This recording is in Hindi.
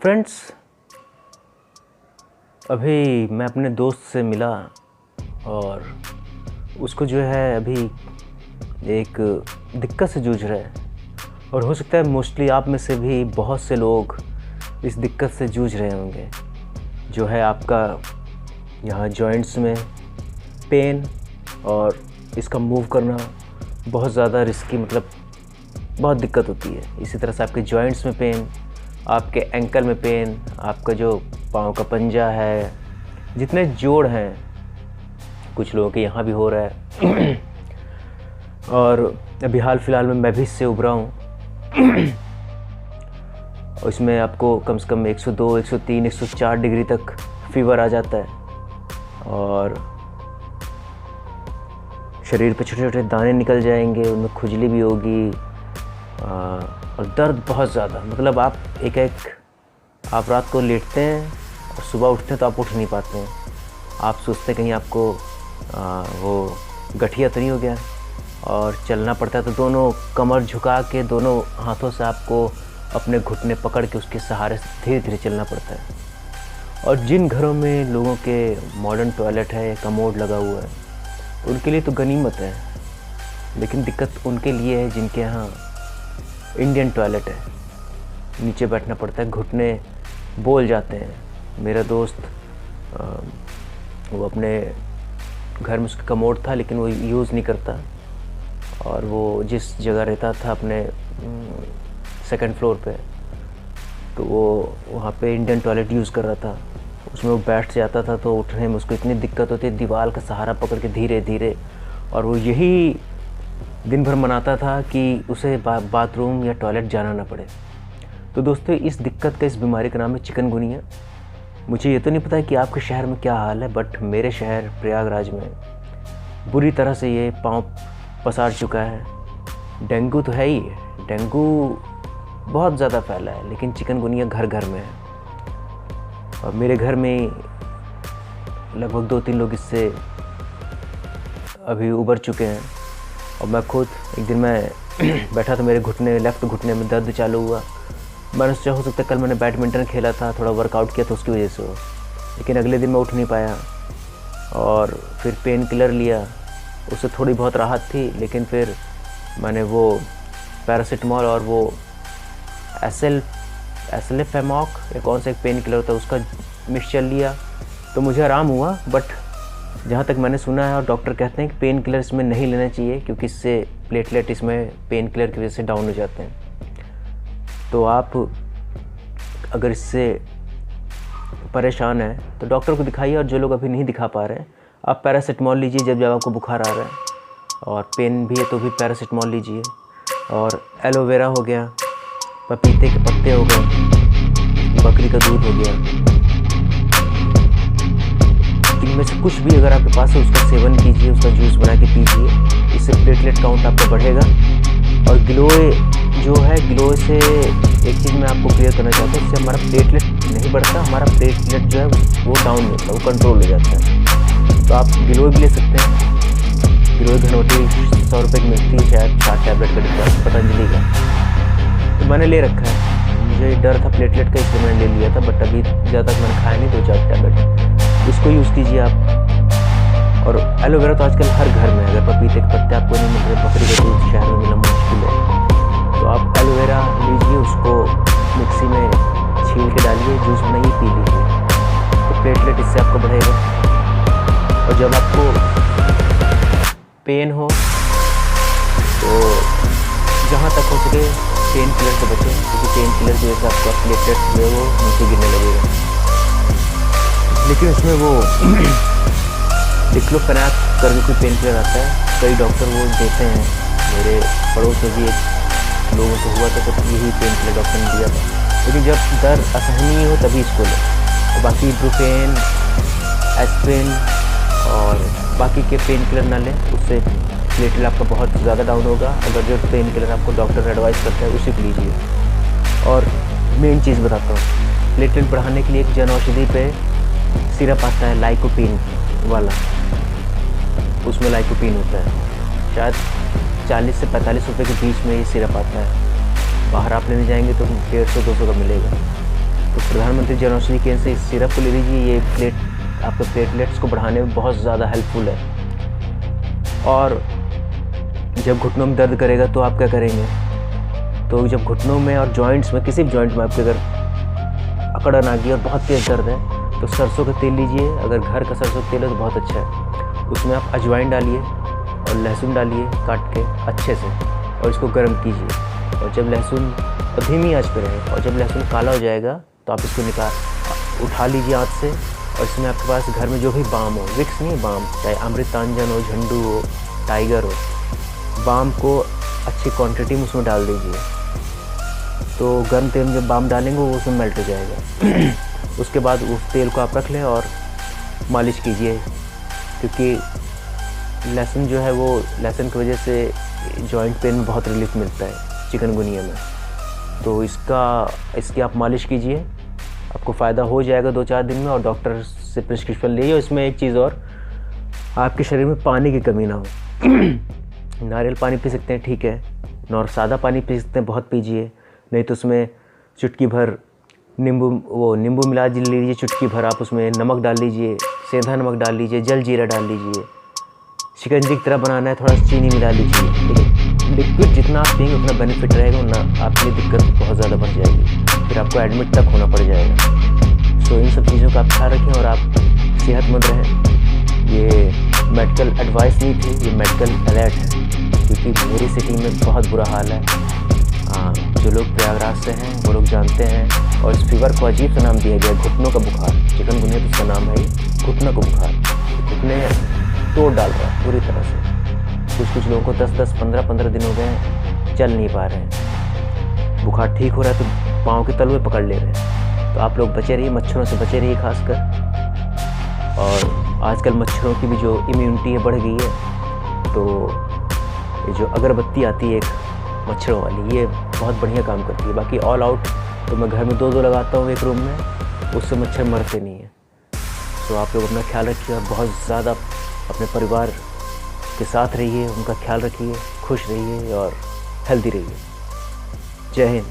फ्रेंड्स, अभी मैं अपने दोस्त से मिला और उसको जो है अभी एक दिक्कत से जूझ रहा है। और हो सकता है मोस्टली आप में से भी बहुत से लोग इस दिक्कत से जूझ रहे होंगे, जो है आपका यहाँ जॉइंट्स में पेन और इसका मूव करना बहुत ज़्यादा रिस्की, मतलब बहुत दिक्कत होती है। इसी तरह से आपके जॉइंट्स में पेन, आपके एंकल में पेन, आपका जो पाँव का पंजा है, जितने जोड़ हैं, कुछ लोगों के यहाँ भी हो रहा है। और अभी हाल फिलहाल में मैं भी इससे उभरा हूँ। और इसमें आपको कम से कम 102, 103, 104 डिग्री तक फीवर आ जाता है और शरीर पे छोटे छोटे दाने निकल जाएंगे, उनमें खुजली भी होगी और दर्द बहुत ज़्यादा। मतलब आप आप रात को लेटते हैं और सुबह उठते हैं तो आप उठ नहीं पाते हैं। आप सोचते हैं कहीं आपको वो गठिया तो नहीं हो गया, और चलना पड़ता है तो दोनों कमर झुका के दोनों हाथों से आपको अपने घुटने पकड़ के उसके सहारे से धीरे धीरे चलना पड़ता है। और जिन घरों में लोगों के मॉडर्न टॉयलेट है, कमोड लगा हुआ है, उनके लिए तो गनीमत है, लेकिन दिक्कत उनके लिए है जिनके यहाँ इंडियन टॉयलेट है। नीचे बैठना पड़ता है, घुटने बोल जाते हैं। मेरा दोस्त वो अपने घर में उसका कमोड था, लेकिन वो यूज़ नहीं करता, और वो जिस जगह रहता था अपने सेकंड फ्लोर पे, तो वो वहाँ पे इंडियन टॉयलेट यूज़ कर रहा था। उसमें वो बैठ जाता था तो उठने में उसको इतनी दिक्कत होती है, दीवार का सहारा पकड़ के धीरे धीरे। और वो यही दिन भर मनाता था कि उसे बाथरूम या टॉयलेट जाना ना पड़े। तो दोस्तों, इस दिक्कत का, इस बीमारी का नाम है चिकनगुनिया। मुझे ये तो नहीं पता है कि आपके शहर में क्या हाल है, बट मेरे शहर प्रयागराज में बुरी तरह से ये पाँव पसार चुका है। डेंगू तो है ही, डेंगू बहुत ज़्यादा फैला है, लेकिन चिकनगुनिया घर घर में है। और मेरे घर में लगभग 2-3 लोग इससे अभी उबर चुके हैं। और मैं खुद एक दिन मैं बैठा तो मेरे लेफ़्ट घुटने में दर्द चालू हुआ। मैंने सोचा हो सकता है कल मैंने बैडमिंटन खेला था, थोड़ा वर्कआउट किया तो उसकी वजह से हो, लेकिन अगले दिन मैं उठ नहीं पाया। और फिर पेन किलर लिया, उससे थोड़ी बहुत राहत थी, लेकिन फिर मैंने वो पैरासीटामॉल और वो एसलेफेमॉक या कौन सा एक पेन किलर होता है, उसका मिक्सचर लिया तो मुझे आराम हुआ। बट जहाँ तक मैंने सुना है और डॉक्टर कहते हैं कि पेन किलर इसमें नहीं लेना चाहिए, क्योंकि इससे प्लेटलेट इसमें पेन किलर की वजह से डाउन हो जाते हैं। तो आप अगर इससे परेशान हैं तो डॉक्टर को दिखाइए, और जो लोग अभी नहीं दिखा पा रहे हैं, आप पैरासीटामॉल लीजिए जब आपको बुखार आ रहा है, और पेन भी है तो भी पैरासीटामॉल लीजिए। और एलोवेरा हो गया, पपीते के पत्ते हो गए, बकरी का दूध हो गया, इनमें से कुछ भी अगर आपके पास है उसका सेवन कीजिए, उसका जूस बना के पीजिए। इससे प्लेटलेट काउंट आपका बढ़ेगा। और ग्लोए जो है, ग्लोए से एक चीज़ मैं आपको क्लियर करना चाहता हूँ, इससे हमारा प्लेटलेट नहीं बढ़ता, हमारा प्लेटलेट जो है वो डाउन नहीं होता, वो कंट्रोल हो जाता है। तो आप ग्लोए भी ले सकते हैं। ग्लोए घनौटी 100 रुपये की मिलती है, शायद 60 टैबलेट का डिब्बा, पतंजलि का। तो मैंने ले रखा है, मुझे डर था प्लेटलेट का, इसलिए मैंने ले लिया था। बट अभी ज़्यादा तक मैंने खाया नहीं, 2-4 टैबलेट, उसको यूज़ कीजिए आप। और एलोवेरा तो आजकल हर घर में है। अगर पपीते के पत्ते आपको नहीं मिल रहे, बकरी का दूध शहर में मिलना मुश्किल है, तो आप एलोवेरा लीजिए, उसको मिक्सी में छील के डालिए, जूस बनाइए, पी लीजिए, तो प्लेटलेट इससे आपको बढ़ेगा। और जब आपको पेन हो तो जहाँ तक हो सके पेन किलर से बचें, क्योंकि पेन किलर की वजह से आपका प्लेटलेट जो है वो नीचे गिरने लगेगा। लेकिन उसमें वो डिक्लोफेनाक करके कोई पेन किलर आता है, कई डॉक्टर वो देते हैं। मेरे पड़ोस में भी एक लोगों को हुआ था, तो यही पेन किलर डॉक्टर ने दिया था। लेकिन जब दर्द असहनीय हो तभी इसको लें। और बाकी इब्रुफेन, एस्पिरिन और बाकी के पेन किलर ना लें, उससे प्लेटलेट आपका बहुत ज़्यादा डाउन होगा। अगर जो पेन किलर आपको डॉक्टर एडवाइस करता है उसी को लीजिए। और मेन चीज़ बताता हूँ, प्लेटलेट बढ़ाने के लिए एक जन औषधि पे सिरप आता है, लाइकोपीन वाला, उसमें लाइकोपीन होता है, शायद 40 से 45 रुपये के बीच में ये सिरप आता है। बाहर आप लेने जाएंगे तो 150-200 का मिलेगा। तो प्रधानमंत्री जन औषधि केंद्र से इस सिरप को ले लीजिए। ये आपके प्लेटलेट्स को बढ़ाने में बहुत ज़्यादा हेल्पफुल है। और जब घुटनों में दर्द करेगा तो आप क्या करेंगे, तो जब घुटनों में और जॉइंट्स में, किसी भी जॉइंट में आपके अगर अकड़न आ गई और बहुत तेज़ दर्द है तो सरसों का तेल लीजिए। अगर घर का सरसों का तेल है तो बहुत अच्छा है। उसमें आप अजवाइन डालिए और लहसुन डालिए काट के अच्छे से, और इसको गर्म कीजिए। और जब लहसुन धीमी आंच पर रहे और जब लहसुन काला हो जाएगा तो आप इसको उठा लीजिए हाथ से। और इसमें आपके पास घर में जो भी बाम हो, विक्स नहीं, बाम, चाहे अमृतांजन हो, झंडू हो, टाइगर हो, बाम को अच्छी क्वांटिटी में उसमें डाल दीजिए। तो गर्म तेल में जब बाम डालेंगे वो उसमें मेल्ट हो जाएगा। उसके बाद उस तेल को आप रख लें और मालिश कीजिए, क्योंकि लहसुन जो है वो, लहसुन की वजह से जॉइंट पेन में बहुत रिलीफ मिलता है चिकनगुनिया में। तो इसकी आप मालिश कीजिए, आपको फ़ायदा हो जाएगा 2-4 दिन में। और डॉक्टर से प्रिस्क्रिप्शन लीजिए। और इसमें एक चीज़ और, आपके शरीर में पानी की कमी ना हो। नारियल पानी पी सकते हैं, ठीक है, और सादा पानी पी सकते हैं, बहुत पीजिए। नहीं तो उसमें चुटकी भर नींबू मिला लीजिए, चुटकी भर आप उसमें नमक डाल लीजिए, सेंधा नमक डाल लीजिए, जल जीरा डाल लीजिए। शिकंजी की तरह बनाना है, थोड़ा सा चीनी मिला लीजिए। लेकिन लिक्विड जितना आप पिएंगे उतना बेनिफिट रहेगा, उतना आपकी दिक्कत बहुत ज़्यादा बढ़ जाएगी, फिर आपको एडमिट तक होना पड़ जाएगा। सो इन सब चीज़ों का आप ख्याल रखें और आप सेहतमंद रहें। ये मेडिकल एडवाइस नहीं थी, ये मेडिकल अलर्ट है, क्योंकि मेरी सिटी में बहुत बुरा हाल है। जो लोग प्रयागराज से हैं वो लोग जानते हैं। और इस फीवर को अजीब सा नाम दिया गया, घुटनों का बुखार। चिकनगुनिया तो इसका नाम है ही, घुटनों का बुखार। घुटने तोड़ डाल रहा है पूरी तरह से। कुछ लोगों को 10-10, 15-15 दिन हो गए, चल नहीं पा रहे हैं। बुखार ठीक हो रहा है तो पाँव के तलवे पकड़ ले रहे हैं। तो आप लोग बचे रहिए, मच्छरों से बचे रहिए खासकर। और आजकल मच्छरों की भी जो इम्यूनिटी है बढ़ गई है। तो ये जो अगरबत्ती आती है एक मच्छरों वाली, ये बहुत बढ़िया काम करती है। बाकी ऑल आउट तो मैं घर में 2-2 लगाता हूँ एक रूम में, उससे मच्छर मरते नहीं हैं। तो आप लोग अपना ख्याल रखिए और बहुत ज़्यादा अपने परिवार के साथ रहिए, उनका ख्याल रखिए, खुश रहिए और हेल्दी रहिए। जय हिंद।